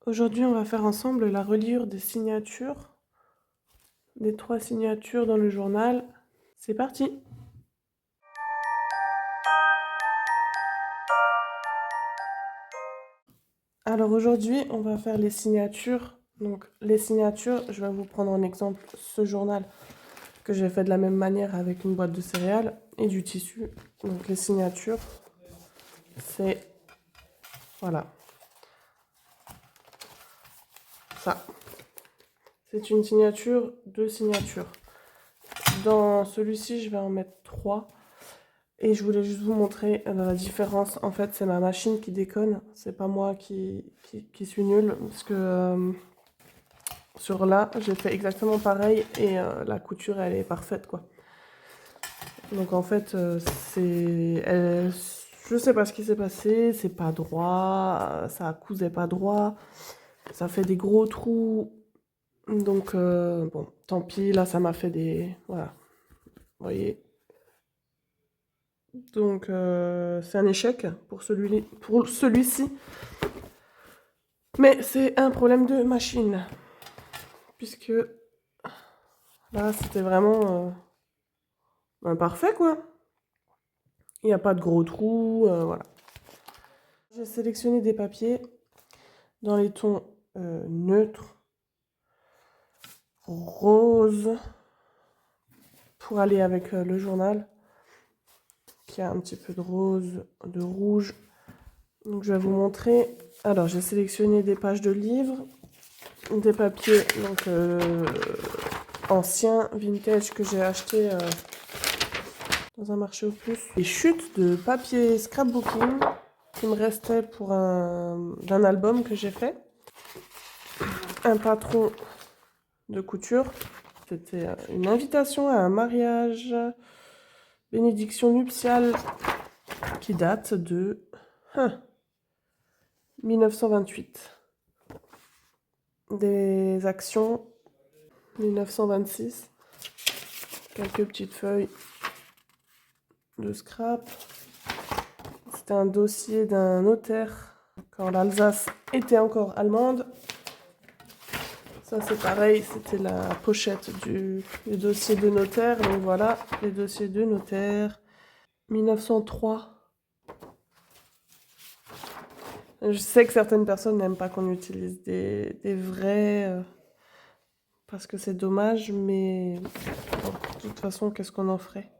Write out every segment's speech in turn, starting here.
Aujourd'hui, on va faire ensemble la reliure des signatures, des 3 signatures dans le journal. C'est parti! Alors aujourd'hui, on va faire les signatures. Donc les signatures, je vais vous prendre en exemple ce journal que j'ai fait de la même manière avec une boîte de céréales et du tissu. Donc les signatures, c'est voilà, ça. C'est une signature, 2 signatures. Dans celui-ci, je vais en mettre 3. Et je voulais juste vous montrer la différence. En fait, c'est ma machine qui déconne. C'est pas moi qui suis nulle. Parce que sur là, j'ai fait exactement pareil. Et la couture, elle est parfaite, quoi. Donc en fait, je sais pas ce qui s'est passé. C'est pas droit. Ça cousait pas droit. Ça fait des gros trous. Donc, bon, tant pis. Là, ça m'a fait des... Voilà. Vous voyez. Donc, c'est un échec pour celui-ci. Mais c'est un problème de machine. Puisque là, c'était vraiment parfait, quoi. Il n'y a pas de gros trous, voilà. J'ai sélectionné des papiers dans les tons neutres, rose, pour aller avec le journal, qui a un petit peu de rose, de rouge. Donc, je vais vous montrer. Alors, j'ai sélectionné des pages de livres, des papiers donc anciens, vintage, que j'ai acheté dans un marché aux puces. Des chutes de papier scrapbooking qui me restait pour d'un album que j'ai fait. Un patron de couture. C'était une invitation à un mariage, bénédiction nuptiale, qui date de 1928. Des actions 1926. Quelques petites feuilles de scrap. C'était un dossier d'un notaire quand l'Alsace était encore allemande. Ça c'est pareil, c'était la pochette du dossier de notaire. Donc voilà, les dossiers de notaire. 1903. Je sais que certaines personnes n'aiment pas qu'on utilise des vrais, parce que c'est dommage, mais bon, de toute façon, qu'est-ce qu'on en ferait?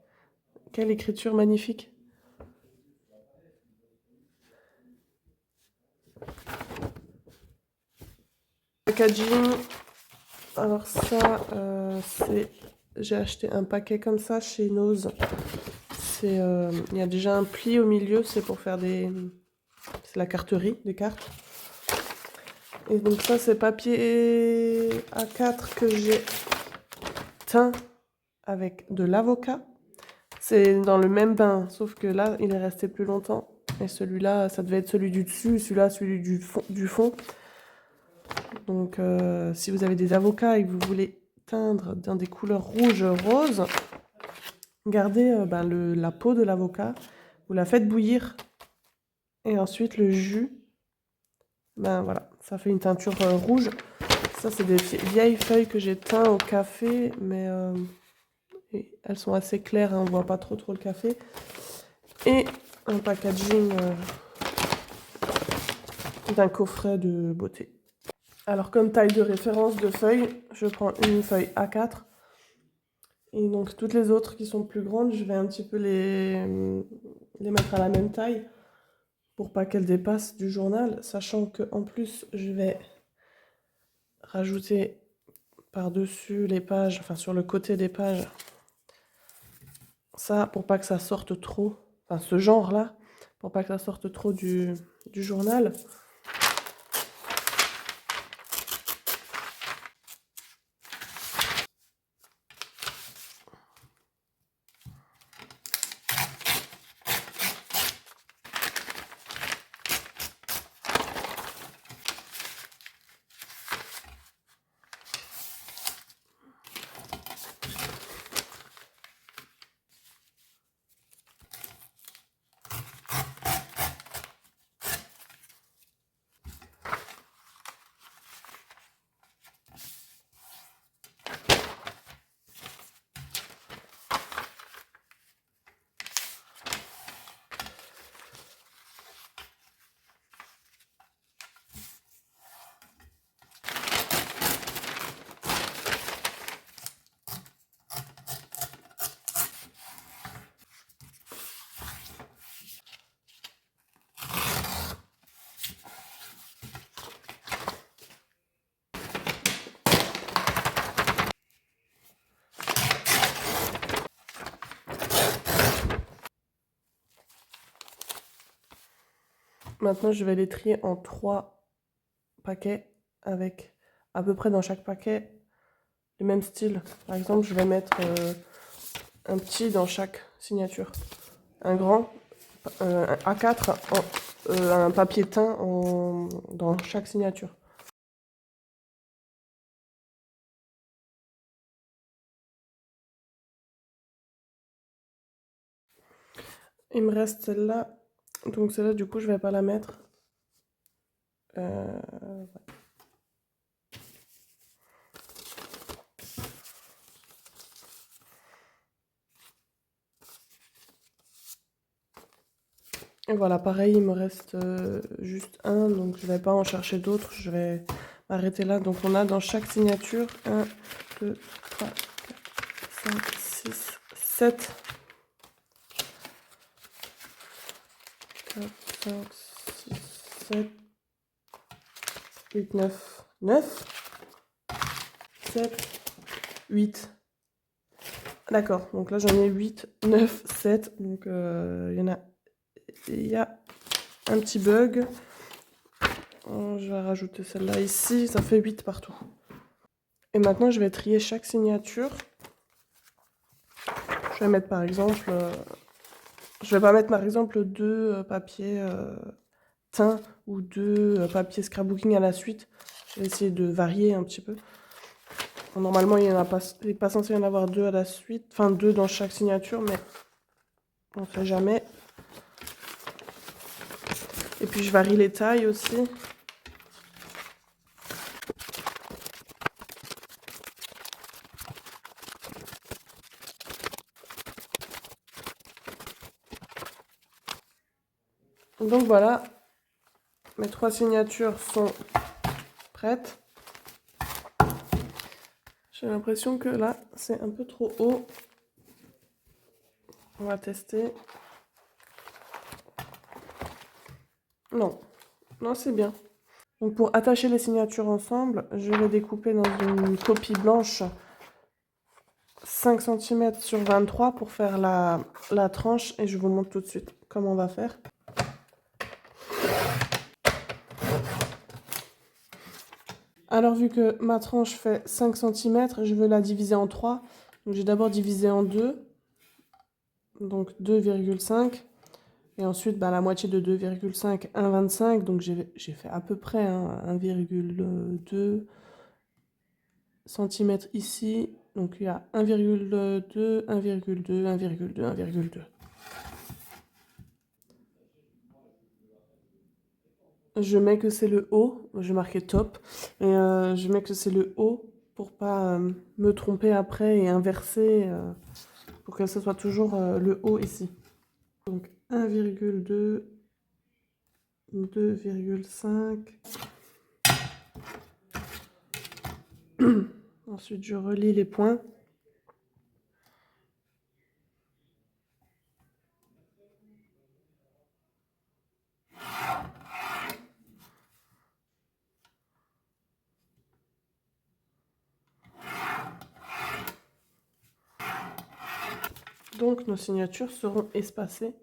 Quelle écriture magnifique! Packaging. Alors ça, j'ai acheté un paquet comme ça chez Nose. Il y a déjà un pli au milieu, c'est pour faire c'est la carterie, des cartes. Et donc ça, c'est papier A4 que j'ai teint avec de l'avocat. C'est dans le même bain, sauf que là, il est resté plus longtemps. Et celui-là, ça devait être celui du dessus, celui-là, celui du fond. Donc, si vous avez des avocats et que vous voulez teindre dans des couleurs rouge, rose, gardez la peau de l'avocat, vous la faites bouillir, et ensuite le jus, voilà, ça fait une teinture rouge. Ça, c'est des vieilles feuilles que j'ai teint au café, mais elles sont assez claires, hein, on voit pas trop le café. Et un packaging d'un coffret de beauté. Alors, comme taille de référence de feuilles, je prends une feuille A4. Et donc, toutes les autres qui sont plus grandes, je vais un petit peu les mettre à la même taille pour pas qu'elles dépassent du journal, sachant qu'en plus, je vais rajouter par-dessus les pages, enfin sur le côté des pages, ça pour pas que ça sorte trop, enfin ce genre-là, pour pas que ça sorte trop du journal. Maintenant, je vais les trier en 3 paquets avec à peu près dans chaque paquet le même style. Par exemple, je vais mettre un petit dans chaque signature. Un grand, un A4, un papier teint dans chaque signature. Il me reste celle-là. Donc celle-là, du coup, je vais pas la mettre. Et voilà, pareil, il me reste juste un, donc je vais pas en chercher d'autres, je vais m'arrêter là. Donc on a dans chaque signature 1, 2, 3, 4, 5, 6, 7. 4, 5, 6, 7, 8, 9. 9, 7, 8. D'accord, donc là j'en ai 8, 9, 7. Donc il y a un petit bug. Je vais rajouter celle-là ici, ça fait 8 partout. Et maintenant je vais trier chaque signature. Je vais mettre par exemple, je vais pas mettre par exemple 2 papiers teints ou 2 papiers scrapbooking à la suite. Je vais essayer de varier un petit peu. Normalement, il n'est pas censé y en avoir 2 à la suite, enfin 2 dans chaque signature, mais on ne sait jamais. Et puis je varie les tailles aussi. Donc voilà, mes 3 signatures sont prêtes. J'ai l'impression que là, c'est un peu trop haut. On va tester. Non, non, c'est bien. Donc pour attacher les signatures ensemble, je vais découper dans une copie blanche 5 cm sur 23 pour faire la tranche et je vous montre tout de suite comment on va faire. Alors vu que ma tranche fait 5 cm, je veux la diviser en 3. Donc j'ai d'abord divisé en 2, donc 2,5. Et ensuite la moitié de 2,5, 1,25. Donc j'ai fait à peu près 1,2 cm ici. Donc il y a 1,2, 1,2, 1,2, 1,2. Je mets que c'est le haut, je marquais top, et je mets que c'est le haut pour pas me tromper après et inverser, pour que ce soit toujours le haut ici. Donc 1,2, 2,5. Ensuite je relie les points. Donc nos signatures seront espacées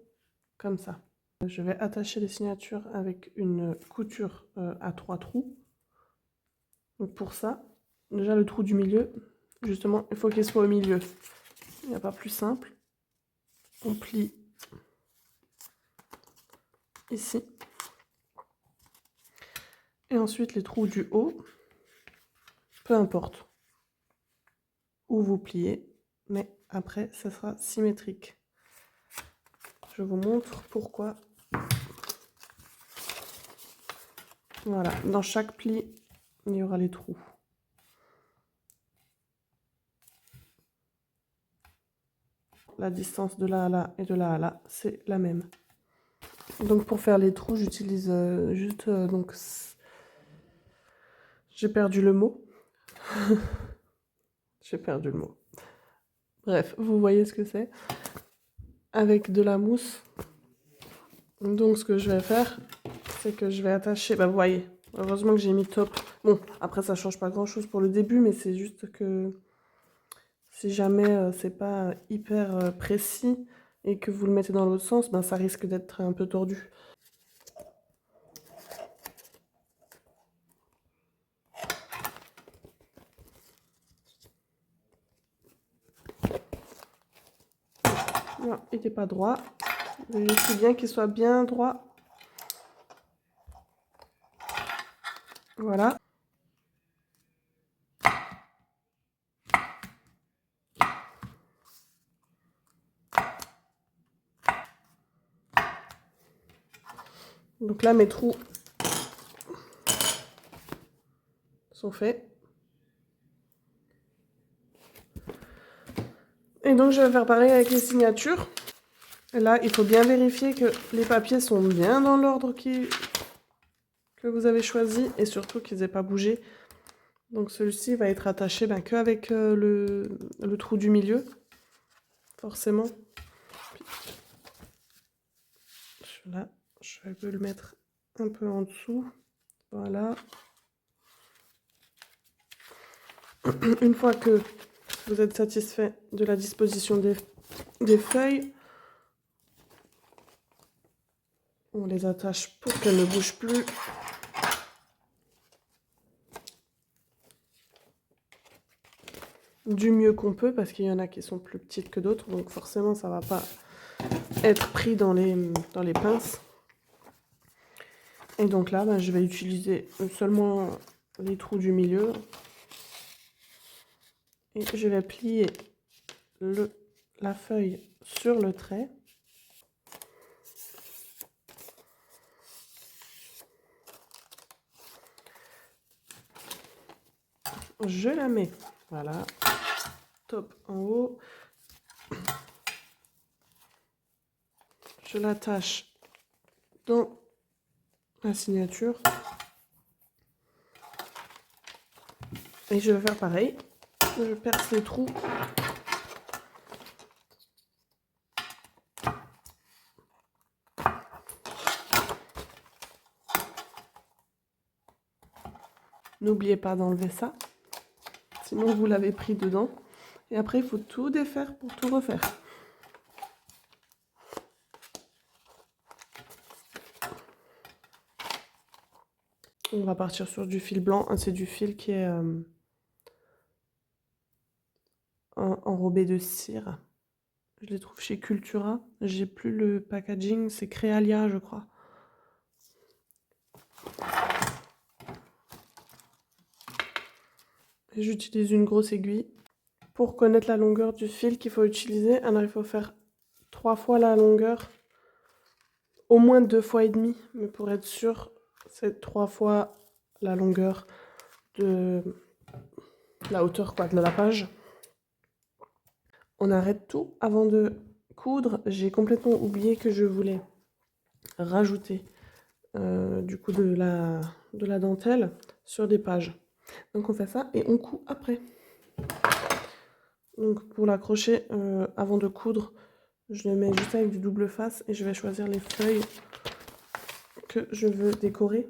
comme ça. Je vais attacher les signatures avec une couture à 3 trous. Donc pour ça, déjà le trou du milieu, justement, il faut qu'il soit au milieu. Il n'y a pas plus simple. On plie ici. Et ensuite les trous du haut, peu importe où vous pliez, mais après ça sera symétrique. Je vous montre pourquoi. Voilà, dans chaque pli, il y aura les trous. La distance de là à là et de là à là, c'est la même. Donc pour faire les trous, j'utilise juste... donc j'ai perdu le mot. J'ai perdu le mot. Bref, vous voyez ce que c'est. Avec de la mousse. Donc ce que je vais faire, c'est que je vais attacher... Bah vous voyez, heureusement que j'ai mis top. Bon, après ça change pas grand chose pour le début, mais c'est juste que si jamais c'est pas hyper précis et que vous le mettez dans l'autre sens, ben ça risque d'être un peu tordu. Non, il n'est pas droit. Vérifiez bien qu'il soit bien droit. Voilà. Donc là, mes trous sont faits. Et donc, je vais faire pareil avec les signatures. Et là, il faut bien vérifier que les papiers sont bien dans l'ordre que vous avez choisi et surtout qu'ils n'aient pas bougé. Donc celui-ci va être attaché qu'avec le trou du milieu, forcément. Là, je vais le mettre un peu en dessous. Voilà. Une fois que vous êtes satisfait de la disposition des feuilles, on les attache pour qu'elles ne bougent plus. Du mieux qu'on peut, parce qu'il y en a qui sont plus petites que d'autres, donc forcément ça va pas être pris dans les pinces. Et donc là, je vais utiliser seulement les trous du milieu. Et je vais plier la feuille sur le trait. Je la mets, voilà, top en haut. Je l'attache dans la signature. Et je vais faire pareil. Je perce les trous. N'oubliez pas d'enlever ça, sinon vous l'avez pris dedans. Et après, il faut tout défaire pour tout refaire. On va partir sur du fil blanc. C'est du fil qui est enrobé de cire. Je les trouve chez Cultura. J'ai plus le packaging, c'est Créalia, je crois. J'utilise une grosse aiguille. Pour connaître la longueur du fil qu'il faut utiliser, alors il faut faire 3 fois la longueur, au moins 2 fois et demi, mais pour être sûr, c'est 3 fois la longueur de la hauteur de la page. On arrête tout avant de coudre. J'ai complètement oublié que je voulais rajouter du coup de la dentelle sur des pages. Donc on fait ça et on coud après. Donc pour l'accrocher avant de coudre, je le mets juste avec du double face et je vais choisir les feuilles que je veux décorer.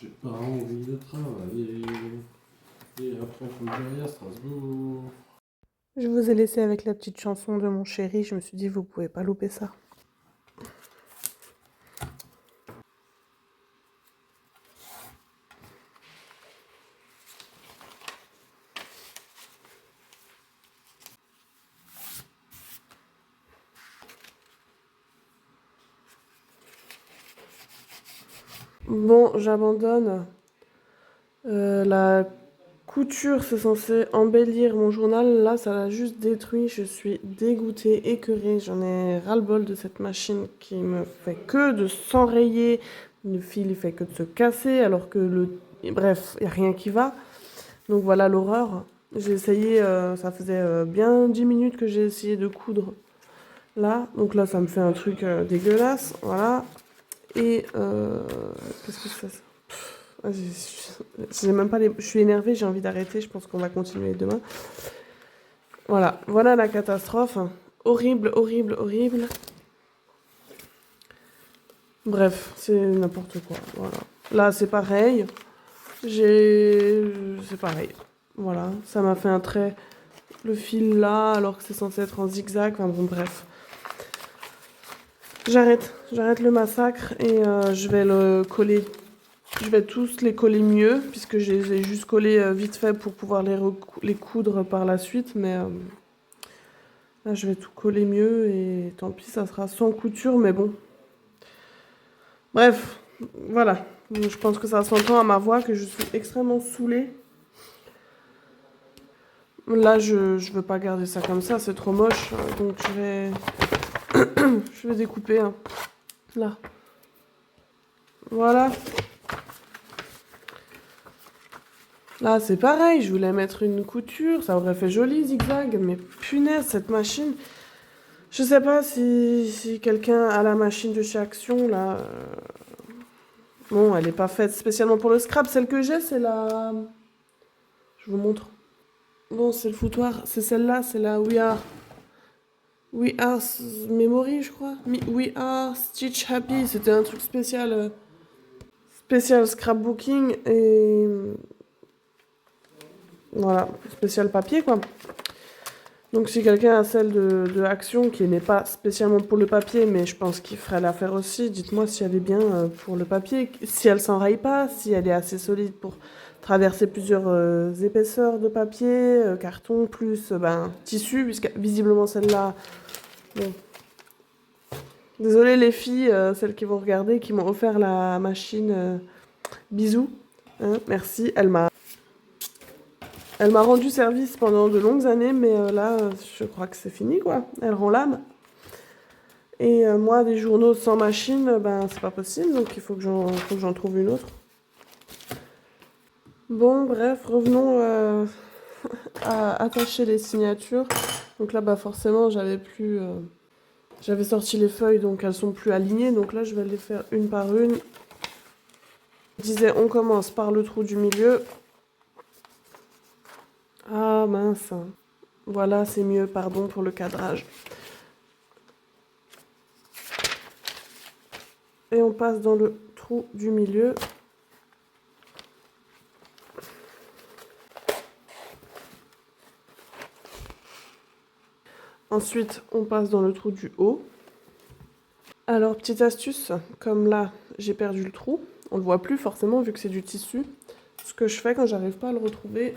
J'ai pas envie de travailler. Et après, faut que j'aille à Strasbourg. Je vous ai laissé avec la petite chanson de mon chéri. Je me suis dit, vous pouvez pas louper ça. Bon, j'abandonne. La couture, c'est censé embellir mon journal. Là, ça l'a juste détruit. Je suis dégoûtée, écœurée. J'en ai ras-le-bol de cette machine qui me fait que de s'enrayer. Le fil, il fait que de se casser, alors que bref, il n'y a rien qui va. Donc voilà l'horreur. J'ai essayé, ça faisait bien 10 minutes que j'ai essayé de coudre là. Donc là, ça me fait un truc dégueulasse. Voilà. Et qu'est-ce que c'est ça? J'ai même pas je suis énervée, j'ai envie d'arrêter. Je pense qu'on va continuer demain. Voilà, voilà la catastrophe. Horrible, horrible, horrible. Bref, c'est n'importe quoi. Voilà. Là, c'est pareil. C'est pareil. Voilà, ça m'a fait un trait. Le fil là, alors que c'est censé être en zigzag. Enfin bon, bref. J'arrête le massacre et je vais le coller. Je vais tous les coller mieux, puisque je les ai juste collés vite fait pour pouvoir les coudre par la suite. Mais là, je vais tout coller mieux et tant pis, ça sera sans couture, mais bon. Bref, voilà. Je pense que ça s'entend à ma voix que je suis extrêmement saoulée. Là, je veux pas garder ça comme ça, c'est trop moche. Donc je vais découper. Hein. Là. Voilà. Là, c'est pareil, je voulais mettre une couture, ça aurait fait joli zigzag, mais punaise, cette machine. Je sais pas si quelqu'un a la machine de chez Action, là. Bon, elle est pas faite spécialement pour le scrap. Celle que j'ai, c'est la... Je vous montre. Non, c'est le foutoir. C'est celle-là, c'est la We Are Memory, je crois. We Are Stitch Happy. C'était un truc spécial. Spécial scrapbooking et... Voilà, spécial papier, quoi. Donc si quelqu'un a celle de Action qui n'est pas spécialement pour le papier, mais je pense qu'il ferait l'affaire aussi, dites-moi si elle est bien pour le papier, si elle s'enraye pas, si elle est assez solide pour traverser plusieurs épaisseurs de papier, carton, plus tissu, puisque visiblement celle-là... Bon. Désolée les filles, celles qui vont regarder, qui m'ont offert la machine. Bisous, hein, merci, Elle m'a rendu service pendant de longues années, mais là, je crois que c'est fini, quoi. Elle rend l'âme. Et moi, des journaux sans machine, c'est pas possible, donc il faut que j'en trouve une autre. Bon, bref, revenons à attacher les signatures. Donc là, forcément, j'avais sorti les feuilles, donc elles sont plus alignées. Donc là, je vais les faire une par une. Je disais, on commence par le trou du milieu. Ah mince. Voilà, c'est mieux, pardon pour le cadrage. Et on passe dans le trou du milieu. Ensuite, on passe dans le trou du haut. Alors, petite astuce, comme là, j'ai perdu le trou, on le voit plus forcément vu que c'est du tissu. Ce que je fais quand j'arrive pas à le retrouver,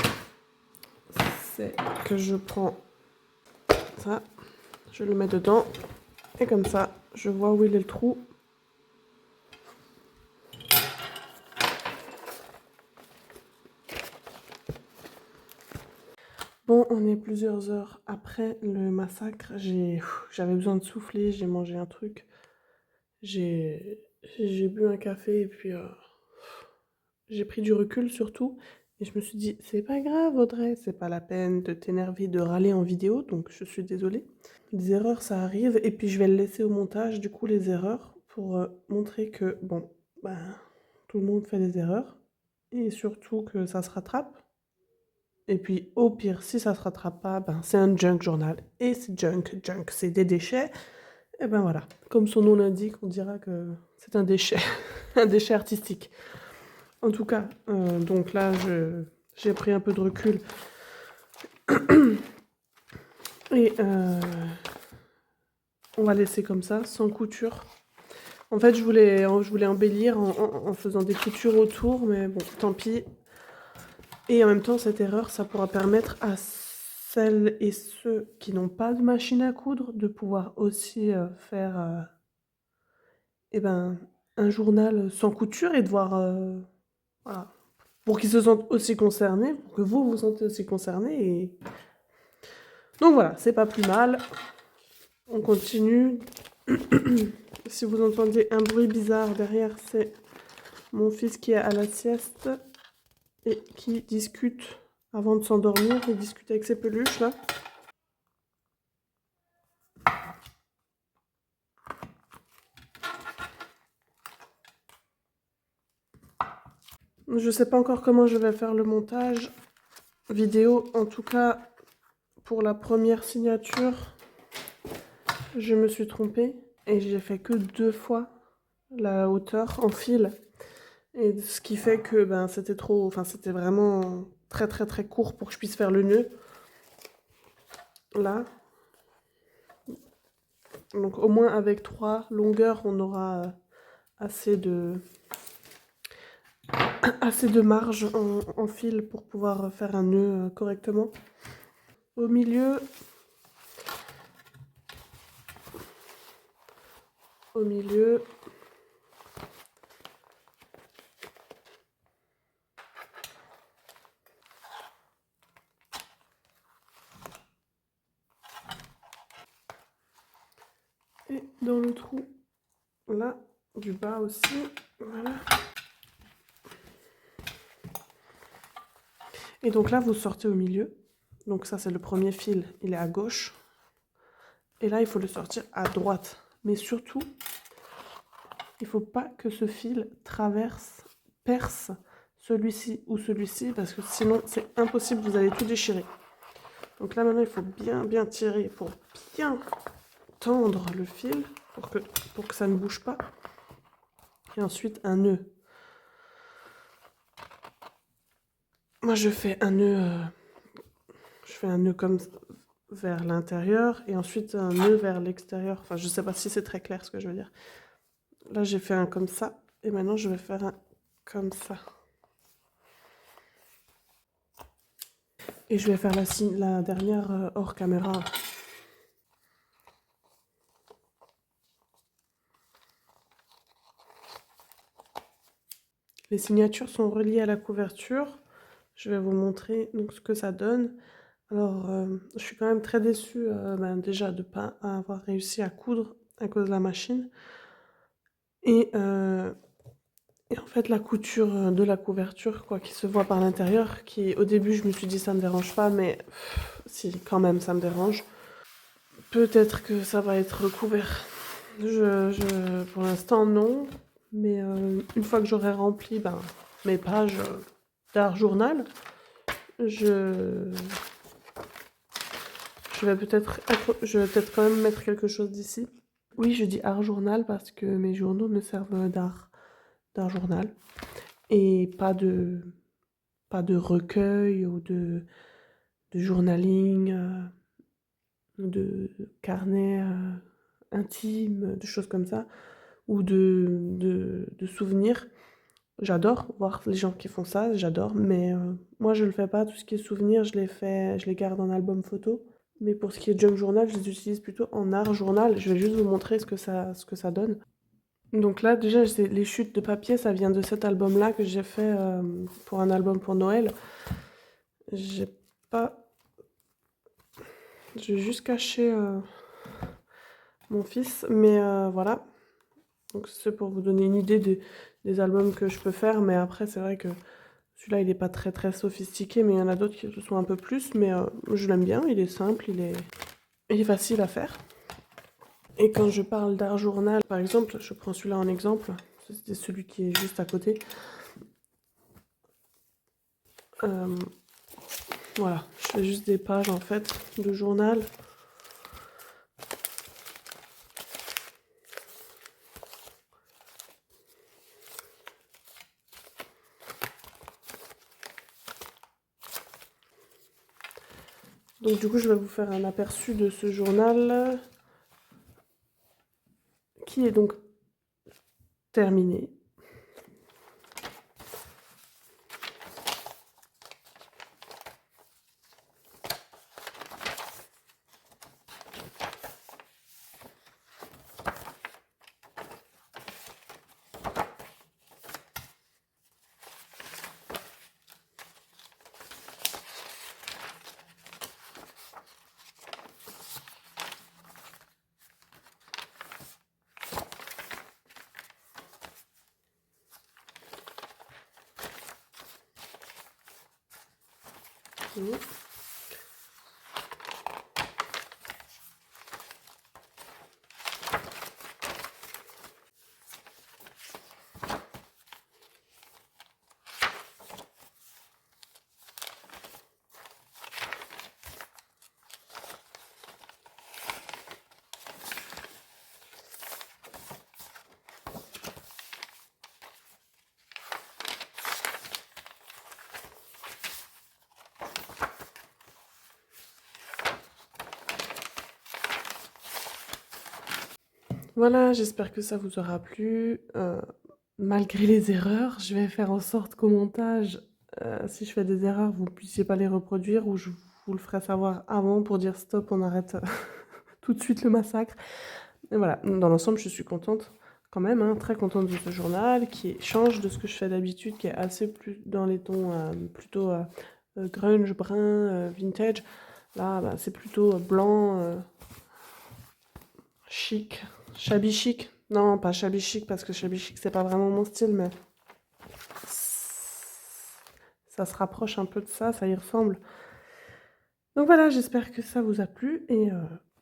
c'est que je prends ça, je le mets dedans, et comme ça, je vois où il est le trou. Bon, on est plusieurs heures après le massacre. J'avais besoin de souffler, j'ai mangé un truc. J'ai bu un café et puis j'ai pris du recul surtout. Et je me suis dit, c'est pas grave Audrey, c'est pas la peine de t'énerver, de râler en vidéo, donc je suis désolée. Les erreurs, ça arrive, et puis je vais le laisser au montage, du coup, les erreurs, pour montrer que, bon, tout le monde fait des erreurs, et surtout que ça se rattrape. Et puis, au pire, si ça se rattrape pas, c'est un junk journal. Et c'est junk, c'est des déchets. Et voilà, comme son nom l'indique, on dira que c'est un déchet, un déchet artistique. En tout cas, donc là, j'ai pris un peu de recul. Et on va laisser comme ça, sans couture. En fait, je voulais embellir en faisant des coutures autour, mais bon, tant pis. Et en même temps, cette erreur, ça pourra permettre à celles et ceux qui n'ont pas de machine à coudre de pouvoir aussi faire un journal sans couture et de voir... voilà. Pour qu'ils se sentent aussi concernés, pour que vous vous sentez aussi concernés. Et... Donc voilà, c'est pas plus mal. On continue. Si vous entendez un bruit bizarre derrière, c'est mon fils qui est à la sieste et qui discute avant de s'endormir. Il discute avec ses peluches là. Je sais pas encore comment je vais faire le montage vidéo. En tout cas, pour la première signature, je me suis trompée et j'ai fait que 2 fois la hauteur en fil. Et ce qui fait que ben, c'était trop, enfin c'était vraiment très très très court pour que je puisse faire le nœud. Là. Donc au moins avec 3 longueurs, on aura assez de, assez de marge en fil pour pouvoir faire un nœud correctement. Au milieu, au milieu, et dans le trou, là, du bas aussi, voilà. Et donc là, vous sortez au milieu. Donc ça, c'est le premier fil, il est à gauche. Et là, il faut le sortir à droite. Mais surtout, il ne faut pas que ce fil perce celui-ci ou celui-ci, parce que sinon, c'est impossible, vous allez tout déchirer. Donc là, maintenant, il faut bien bien tirer pour bien tendre le fil, pour que ça ne bouge pas. Et ensuite, un nœud. Moi, je fais un nœud comme vers l'intérieur et ensuite un nœud vers l'extérieur. Enfin, je sais pas si c'est très clair ce que je veux dire. Là, j'ai fait un comme ça et maintenant je vais faire un comme ça. Et je vais faire la dernière hors caméra. Les signatures sont reliées à la couverture. Je vais vous montrer donc ce que ça donne. Alors, je suis quand même très déçue déjà de ne pas avoir réussi à coudre à cause de la machine. Et, et en fait, la couture de la couverture, quoi, qui se voit par l'intérieur, qui au début, je me suis dit ça me dérange pas, mais si, quand même, ça me dérange. Peut-être que ça va être recouvert. Pour l'instant, non. Mais une fois que j'aurai rempli mes pages d'art journal, je, je vais peut-être quand même mettre quelque chose d'ici. Oui, je dis art journal parce que mes journaux me servent d'art journal et pas de recueil ou de journaling, de carnet intime, de choses comme ça, ou de souvenirs. J'adore voir les gens qui font ça, j'adore, mais moi je le fais pas. Tout ce qui est souvenirs, je les garde en album photo. Mais pour ce qui est junk journal, je les utilise plutôt en art journal. Je vais juste vous montrer ce que ça donne. Donc là, déjà, les chutes de papier, ça vient de cet album-là que j'ai fait pour un album pour Noël. J'ai pas... J'ai juste caché mon fils, mais voilà. Donc c'est pour vous donner une idée des albums que je peux faire, mais après, c'est vrai que celui-là, il n'est pas très très sophistiqué, mais il y en a d'autres qui le sont un peu plus, mais je l'aime bien, il est simple, il est facile à faire. Et quand je parle d'art journal, par exemple, je prends celui-là en exemple, c'est celui qui est juste à côté. Euh, voilà, je fais juste des pages en fait de journal. Donc du coup, je vais vous faire un aperçu de ce journal qui est donc terminé. Mmh. Voilà, j'espère que ça vous aura plu. Malgré les erreurs, je vais faire en sorte qu'au montage, si je fais des erreurs, vous ne puissiez pas les reproduire ou je vous le ferai savoir avant pour dire stop, on arrête tout de suite le massacre. Et voilà, dans l'ensemble, je suis contente quand même, hein, très contente de ce journal qui change de ce que je fais d'habitude, qui est assez plus dans les tons plutôt grunge, brun, vintage. Là, bah, c'est plutôt blanc, chic, shabby chic. Non, pas shabby chic parce que shabby chic c'est pas vraiment mon style, mais ça se rapproche un peu de ça, ça y ressemble. Donc voilà, j'espère que ça vous a plu et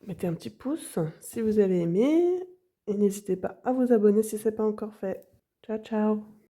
mettez un petit pouce si vous avez aimé et n'hésitez pas à vous abonner si c'est pas encore fait. Ciao ciao!